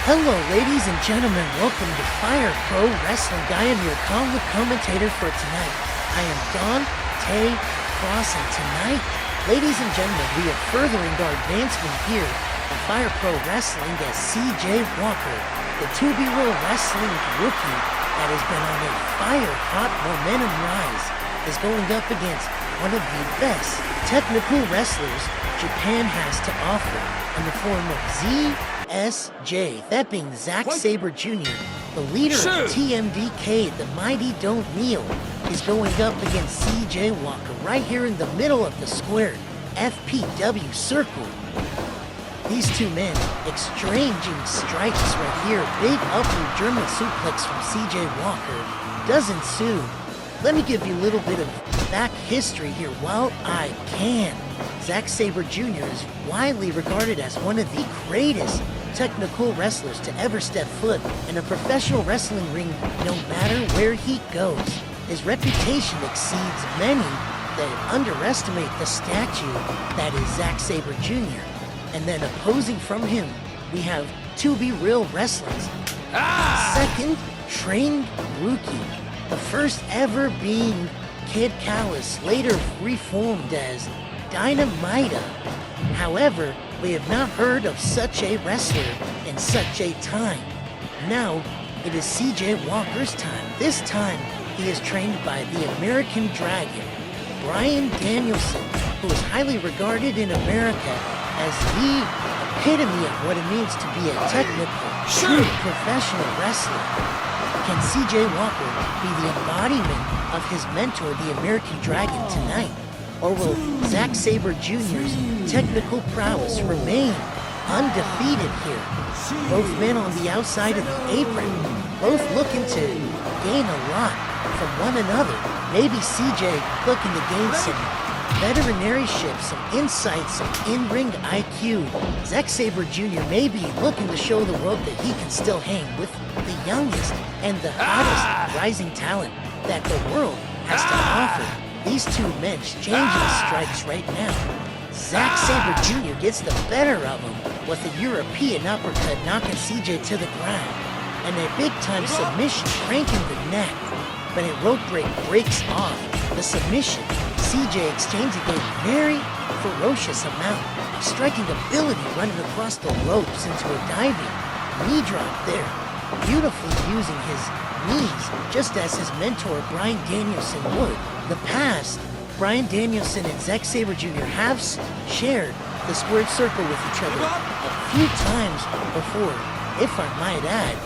Hello, ladies and gentlemen. Welcome to Fire Pro Wrestling. I am your commentator for tonight. I am Dante Cross, and tonight, ladies and gentlemen, we are furthering our advancement here at Fire Pro Wrestling as CJ Walker, the 2B World Wrestling rookie that has been on a fire-hot momentum rise, is going up against one of the best technical wrestlers Japan has to offer in the form of ZSJ, that being Zack Sabre Jr., the leader of TMDK, the mighty Don't Kneel, is going up against CJ Walker right here in the middle of the square FPW circle. These two men exchanging strikes right here. Big upward German suplex from CJ Walker does ensue. Let me give you a little bit of back history here while I can. Zack Sabre Jr. is widely regarded as one of the greatest technical wrestlers to ever step foot in a professional wrestling ring, no matter where he goes. His reputation exceeds many that underestimate the statue that is Zack Sabre Jr. And then opposing from him, we have 2B Real Wrestling's second trained rookie, the first ever being Kid Callis, later reformed as Dynamita. However, we have not heard of such a wrestler in such a time. Now, it is CJ Walker's time. This time, he is trained by the American Dragon, Bryan Danielson, who is highly regarded in America as the epitome of what it means to be a technical, true professional wrestler. Can CJ Walker be the embodiment of his mentor, the American Dragon, tonight? Or will Zack Sabre Jr.'s technical prowess remain undefeated here? Both men on the outside of the apron, both looking to gain a lot from one another. Maybe CJ looking to gain some veterinarianship, some insight, some in-ring IQ. Zack Sabre Jr. may be looking to show the world that he can still hang with the youngest and the hottest rising talent that the world has to offer. These two men exchanging strikes right now. Zack Sabre Jr. gets the better of him with a European uppercut, knocking CJ to the ground, and a big-time submission cranking the neck. But a rope break breaks off the submission. CJ exchanging a very ferocious amount, striking ability running across the ropes into a diving knee drop there, beautifully using his knees just as his mentor Bryan Danielson would. The past, Bryan Danielson and Zack Sabre Jr. have shared the squared circle with each other a few times before, if I might add.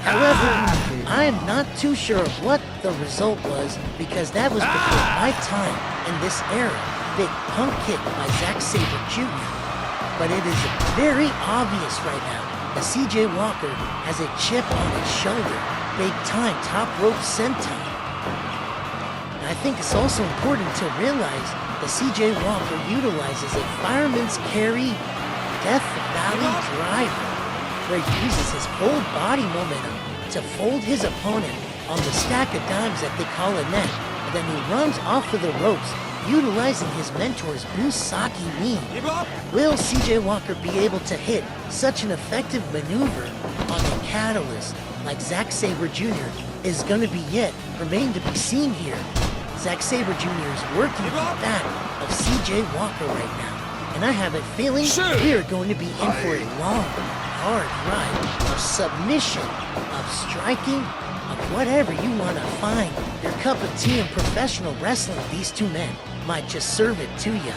However, I am not too sure of what the result was, because that was before my time in this era. Big punk kick by Zack Sabre Jr. But it is very obvious right now that CJ Walker has a chip on his shoulder. Big time top rope senton. And I think it's also important to realize that CJ Walker utilizes a fireman's carry Death Valley driver, where he uses his whole body momentum to fold his opponent on the stack of dimes that they call a net, and then he runs off of the ropes, utilizing his mentor's Busaki knee. Will CJ Walker be able to hit such an effective maneuver on a catalyst like Zack Sabre Jr. is going to be yet remain to be seen here? Zack Sabre Jr. is working the back of CJ Walker right now, and I have a feeling we are going to be in for a long, hard ride of submission, of striking, of whatever you want to find your cup of tea in professional wrestling. These two men might just serve it to you.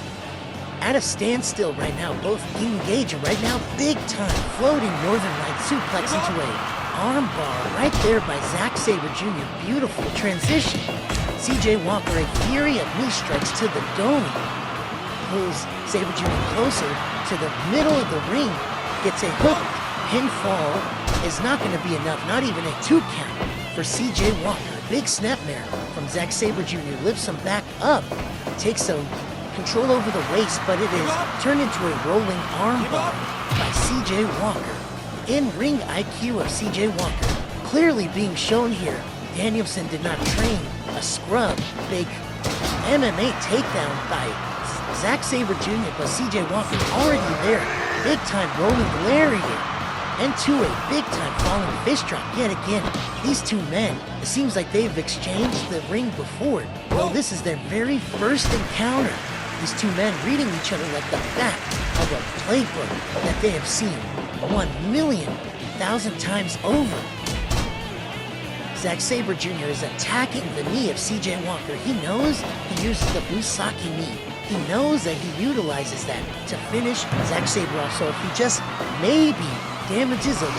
At a standstill right now, both engaging right now, big time, floating Northern Light suplex into a armbar right there by Zack Sabre Jr. Beautiful transition. CJ Walker, a fury of knee strikes to the dome, pulls Sabre Jr. closer to the middle of the ring, gets a hook. Pinfall is not going to be enough, not even a 2 count for CJ Walker. Big snapmare from Zack Sabre Jr. lifts him back up, takes a control over the waist, but it is turned into a rolling armbar by CJ Walker. In-ring IQ of CJ Walker clearly being shown here. Danielson did not train a scrub. Big MMA takedown by Zack Sabre Jr., but CJ Walker already there. Big time rolling lariat into a big-time falling fish drop yet again. These two men, it seems like they've exchanged the ring before. Well, this is their very first encounter. These two men reading each other like the back of a playbook that they have seen 1,000,000 times over. Zack Sabre Jr. is attacking the knee of CJ Walker. He knows he uses the Busaki knee. He knows that he utilizes that to finish Zack Sabre off. So if he just maybe damages a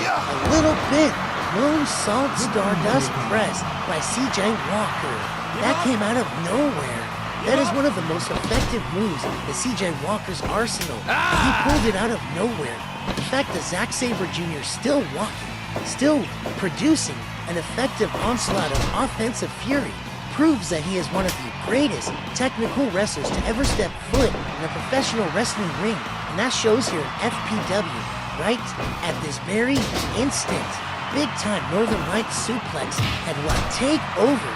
little bit, Moonsault Stardust press by CJ Walker. That came out of nowhere. That is one of the most effective moves in CJ Walker's arsenal. And he pulled it out of nowhere. The fact that Zack Sabre Jr. is still walking, still producing an effective onslaught of offensive fury, proves that he is one of the greatest technical wrestlers to ever step foot in a professional wrestling ring. And that shows here in FPW, right at this very instant. Big time Northern Light suplex and what take over.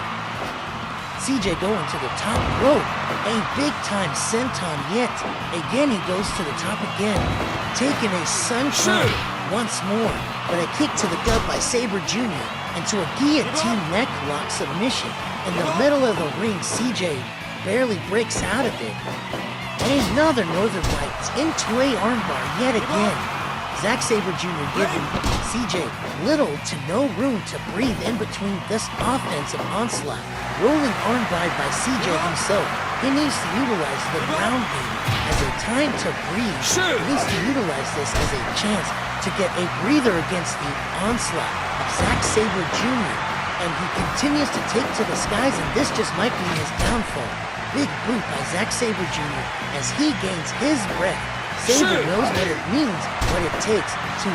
CJ going to the top rope. A big time senton yet. Again he goes to the top again. Taking a sunshine once more. But a kick to the gut by Sabre Jr. into a guillotine neck lock submission. In the middle of the ring, CJ barely breaks out of it. Another Northern Lights into a armbar yet again. Zack Sabre Jr. giving CJ little to no room to breathe in between this offensive onslaught. Rolling armbar by CJ himself. He needs to utilize the ground game as a time to breathe. He needs to utilize this as a chance to get a breather against the onslaught of Zack Sabre Jr. And he continues to take to the skies, and this just might be his downfall. Big boot by Zack Sabre Jr. as he gains his breath. Sabre knows what it means, what it takes to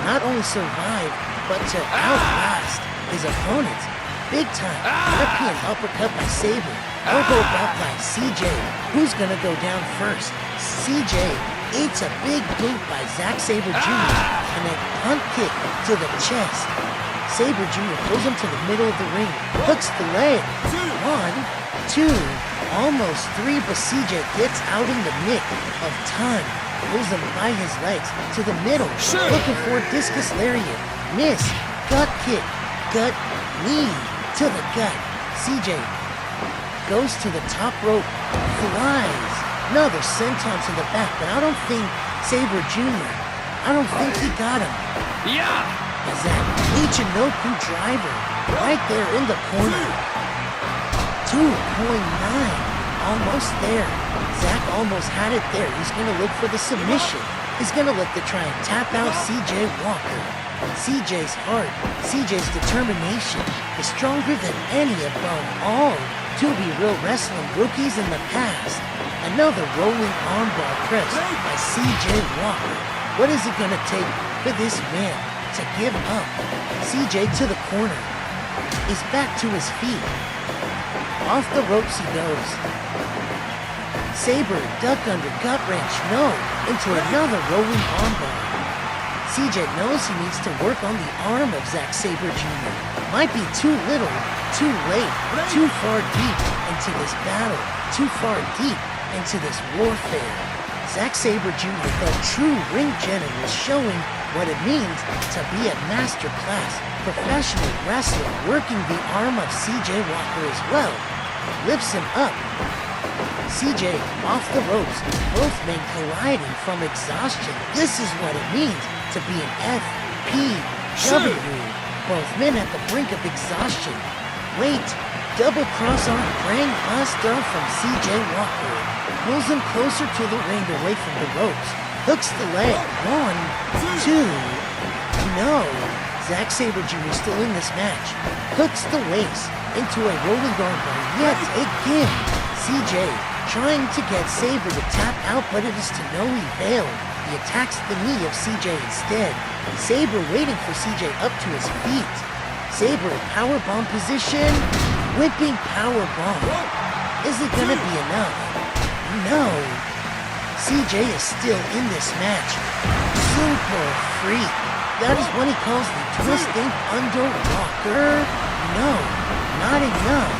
not only survive, but to outlast his opponents. Big time European uppercut by Sabre. Elbow drop by CJ. Who's gonna go down first? CJ eats a big boot by Zack Sabre Jr. and a punt kick to the chest. Sabre Jr. pulls him to the middle of the ring, hooks the leg. 1, 2, almost 3, but CJ gets out in the nick of time. Pulls him by his legs to the middle, looking for a discus lariat. Miss, gut kick, gut, knee to the gut. CJ goes to the top rope, flies. Another senton to the back, but I don't think Sabre Jr., I don't think he got him. As that Michinoku driver right there in the corner. 2.9, almost there. Zack almost had it there. He's going to look for the submission. He's going to look to try and tap out CJ Walker. CJ's heart, CJ's determination is stronger than any of them all to be real wrestling rookies in the past. Another rolling armbar press by CJ Walker. What is it going to take for this man to give up? CJ to the corner. He's back to his feet. Off the ropes he goes. Sabre, duck under, gut wrench, no, into another rolling armbar. CJ knows he needs to work on the arm of Zack Sabre Jr. Might be too little, too late, too far deep into this battle, too far deep into this warfare. Zack Sabre Jr., the true ring general, is showing what it means to be a masterclass professional wrestler, working the arm of CJ Walker as well. Lifts him up. CJ off the ropes, both men colliding from exhaustion. This is what it means to be an FPW. Both men at the brink of exhaustion. Wait, double cross arm brainbuster from CJ Walker. Pulls him closer to the ring away from the ropes. Hooks the leg. 1, 2. No. Zack Sabre Jr. still in this match. Hooks the waist into a rolling armbar yet again. CJ trying to get Sabre to tap out, but it is to no avail. He attacks the knee of CJ instead. Sabre waiting for CJ up to his feet. Sabre in powerbomb position. Whipping powerbomb. Is it gonna be enough? No. CJ is still in this match. Super freak. That is what he calls the twisting underwalker. No, not enough.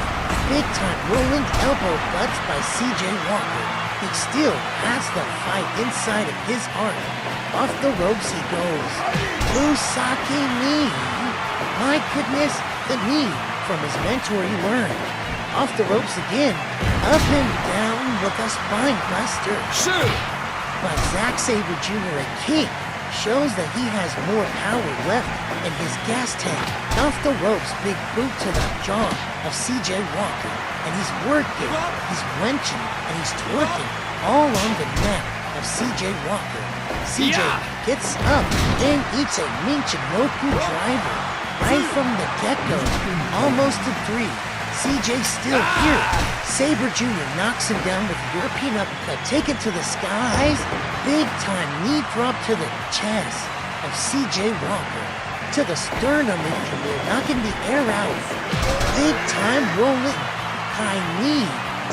Big time rolling elbow butts by CJ Walker. He still has the fight inside of his heart. Off the ropes he goes. Usaki knee. My goodness, the knee from his mentor he learned. Off the ropes again. Up and down with a spine buster. Shoot! But Zack Sabre Jr. a kick shows that he has more power left in his gas tank. Off the ropes, big boot to the jaw of CJ Walker. And he's working, he's wrenching, and he's twerking all on the neck of CJ Walker. CJ gets up and eats a Michinoku driver right from the get-go. Almost to 3. CJ still here. Sabre Jr. knocks him down with a European uppercut, taken to the skies. Big time knee drop to the chest of CJ Walker. To the sternum, if you will, knocking the air out. Big time rolling high knee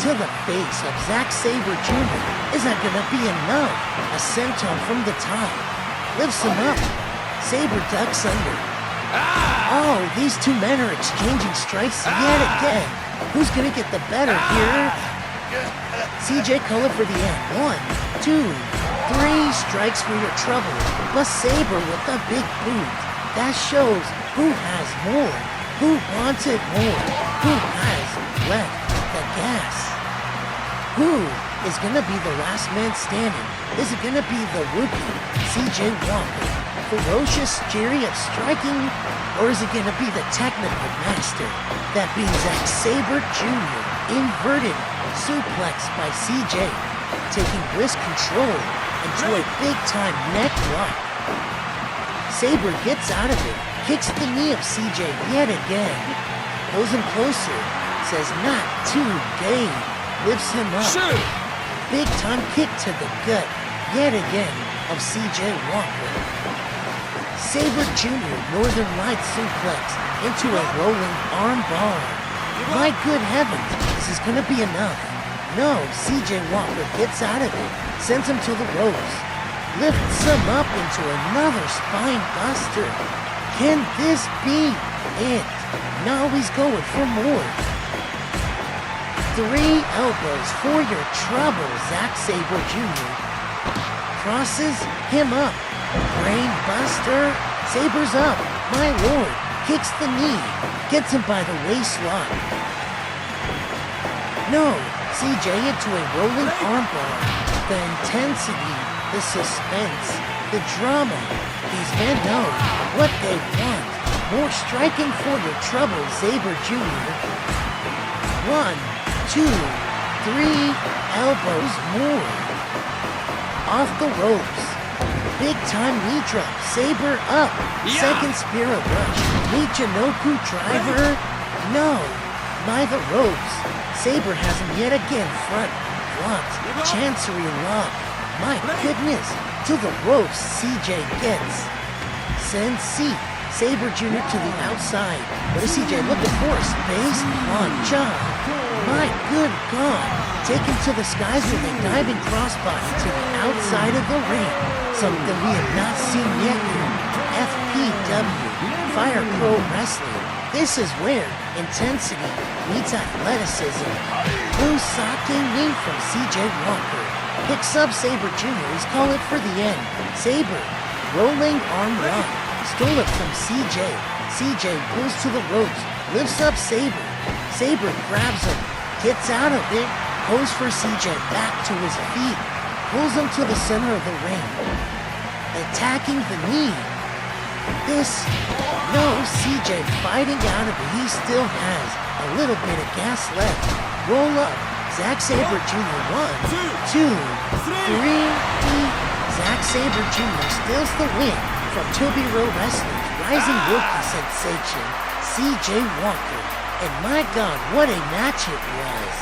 to the face of Zack Sabre Jr. Is that gonna be enough? A senton from the top. Lifts him up. Sabre ducks under. Oh, these two men are exchanging strikes yet again. Who's gonna get the better here? CJ Cullen for the end. 1, 2, 3 strikes for your trouble. But Sabre with a big boot. That shows who has more, who wants it more, who has left the gas. Who is gonna be the last man standing? Is it gonna be the rookie, CJ Walker? Ferocious fury of striking, or is it going to be the technical master? That being Zack Sabre Jr. Inverted suplex by CJ, taking wrist control into a big-time neck lock. Sabre gets out of it, kicks the knee of CJ yet again, pulls him closer, says not today, lifts him up. Big-time kick to the gut yet again of CJ Walker. Sabre Jr. Northern Light suplex into a rolling arm bar. My good heavens, this is gonna be enough. No, CJ Walker gets out of it, sends him to the ropes, lifts him up into another spine buster. Can this be it? Now he's going for more. 3 elbows for your trouble, Zack Sabre Jr. Crosses him up. Brain buster. Sabre's up. My lord. Kicks the knee. Gets him by the waistline. No. CJ into a rolling armbar. The intensity, the suspense, the drama. These men know what they want. More striking for your trouble, Sabre Jr. 1, 2, 3 elbows more. Off the ropes. Big time knee drop. Sabre up. Second Spirit Rush. Michinoku driver. No. By the ropes. Sabre has him yet again front. Blocked. Chancery lock. My goodness. To the ropes CJ gets. Sensei. Sabre Jr. to the outside. What is CJ looking for? Space punch. My good God. Taken to the skies with a diving crossbody to the outside of the ring. Something we have not seen yet here. FPW, Fire Pro Wrestling. This is where intensity meets athleticism. Usaki knee from CJ Walker. Picks up Sabre Jr. He's calling for the end. Sabre, rolling arm lock. Stole it from CJ. CJ pulls to the ropes. Lifts up Sabre. Sabre grabs him. Gets out of it. Goes for CJ back to his feet. Pulls him to the center of the ring. Attacking the knee. No, CJ fighting out of it. He still has a little bit of gas left. Roll up. Zack Sabre Jr. 1, 2, 3. Zack Sabre Jr. steals the win from Toby Row Wrestling's rising rookie sensation, CJ Walker. And my God, what a match it was.